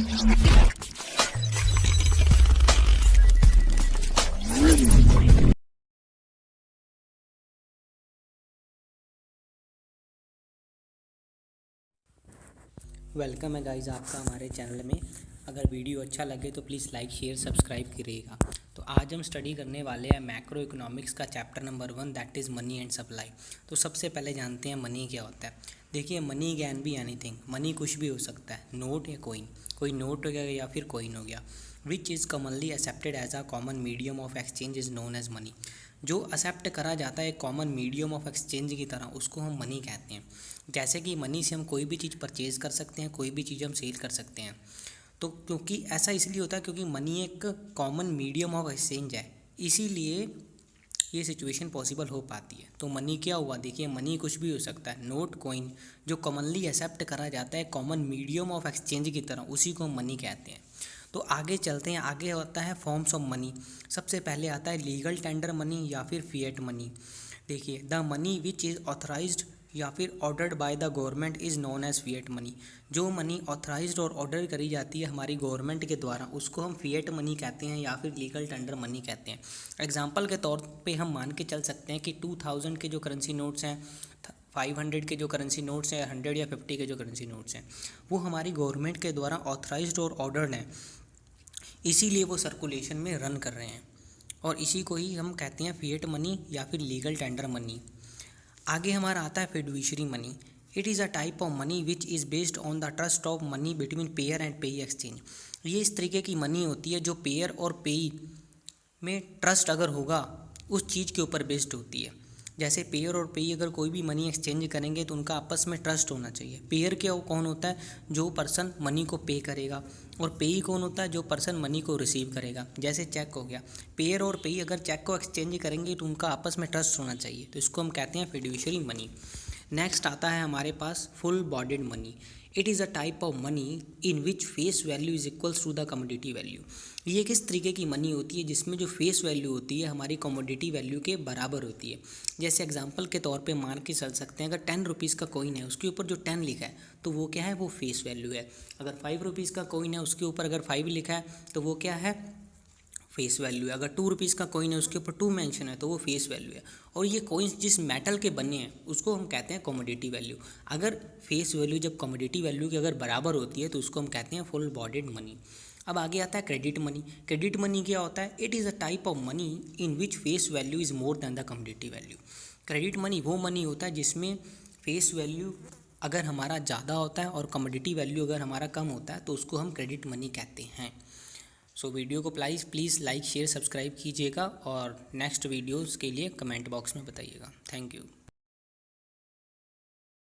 Welcome है guys आपका हमारे चैनल में। अगर वीडियो अच्छा लगे तो प्लीज़ लाइक शेयर सब्सक्राइब करिएगा। तो आज हम स्टडी करने वाले हैं मैक्रो इकोनॉमिक्स का chapter number 1 that is money and supply. तो सबसे पहले जानते हैं मनी क्या होता है। देखिए, money can be anything, money कुछ भी हो सकता है, नोट या कोइन। कोई नोट हो गया या फिर कोइन हो गया। Which is commonly accepted as a common medium of exchange is known as money. जो एक्सेप्ट करा जाता है कॉमन मीडियम ऑफ एक्सचेंज की तरह, उसको हम मनी कहते हैं। जैसे कि मनी से हम कोई भी चीज़ परचेज़ कर सकते हैं, कोई भी चीज़ हम सेल कर सकते हैं। तो क्योंकि ऐसा इसलिए होता है क्योंकि मनी एक कॉमन मीडियम ऑफ एक्सचेंज है, इसीलिए ये सिचुएशन पॉसिबल हो पाती है। तो मनी क्या हुआ, देखिए मनी कुछ भी हो सकता है, नोट कोइन जो कॉमनली एक्सेप्ट करा जाता है कॉमन मीडियम ऑफ एक्सचेंज की तरह, उसी को हम मनी कहते हैं। तो आगे चलते हैं, आगे होता है फॉर्म्स ऑफ मनी। सबसे पहले आता है लीगल टेंडर मनी या फिर फिएट मनी। देखिए, the money which is authorised या फिर ordered by the government is known as fiat money. जो मनी ऑथराइज्ड और ऑर्डर करी जाती है हमारी गवर्नमेंट के द्वारा, उसको हम फिएट मनी कहते हैं या फिर लीगल टेंडर मनी कहते हैं। एग्जांपल के तौर पे हम मान के चल सकते हैं कि 2000 के जो करेंसी नोट्स हैं, 500 के जो करेंसी नोट्स हैं, 100 या 50 के जो करेंसी नोट्स हैं, वो हमारी गवर्नमेंट के द्वारा ऑथराइज्ड और ऑर्डर्ड हैं, इसीलिए वो सर्कुलेशन में रन कर रहे हैं। और इसी को ही हम कहते हैं फिएट मनी या फिर लीगल टेंडर मनी। आगे हमारा आता है fiduciary money. It is a type of money which is based on the trust of money between payer and payee exchange. ये इस तरीके की मनी होती है जो पेयर और पेई में ट्रस्ट अगर होगा उस चीज़ के ऊपर बेस्ड होती है। जैसे पेयर और पेई अगर कोई भी मनी एक्सचेंज करेंगे तो उनका आपस में ट्रस्ट होना चाहिए। पेयर क्या कौन होता है, जो पर्सन मनी को पे करेगा, और पेई कौन होता है, जो पर्सन मनी को रिसीव करेगा। जैसे चेक हो गया, पेयर और पेई अगर चेक को एक्सचेंज करेंगे तो उनका आपस में ट्रस्ट होना चाहिए, तो इसको हम कहते हैं फिडुशियरी मनी। नेक्स्ट आता है हमारे पास full bodied money. It is a type of money in which face value is equals to the commodity value. ये किस तरीके की मनी होती है जिसमें जो फेस वैल्यू होती है हमारी कमोडिटी वैल्यू के बराबर होती है। जैसे एग्जांपल के तौर पे मान के चल सकते हैं, अगर 10 रुपीज़ का कॉइन है, उसके ऊपर जो 10 लिखा है तो वो क्या है, वो फेस वैल्यू है। अगर 5 रुपीज़ का कॉइन है, उसके ऊपर अगर 5 लिखा है तो वो क्या है, फेस वैल्यू है। अगर 2 रुपीज़ का कॉइन है, उसके ऊपर 2 मेंशन है तो वो फेस वैल्यू है। और ये कॉइन्स जिस मेटल के बने हैं उसको हम कहते हैं कमोडिटी वैल्यू। अगर फेस वैल्यू जब कमोडिटी वैल्यू के अगर बराबर होती है तो उसको हम कहते हैं फुल बॉडीड मनी। अब आगे आता है क्रेडिट मनी। क्रेडिट मनी क्या होता है, it is a type of money in which face value is more than the commodity value. Credit money वो मनी होता है जिसमें फेस वैल्यू अगर हमारा ज़्यादा होता है और कमोडिटी वैल्यू अगर हमारा कम होता है तो उसको हम क्रेडिट मनी कहते हैं। सो वीडियो को प्लीज़ लाइक शेयर सब्सक्राइब कीजिएगा और नेक्स्ट वीडियोज़ के लिए कमेंट बॉक्स में बताइएगा। Thank you.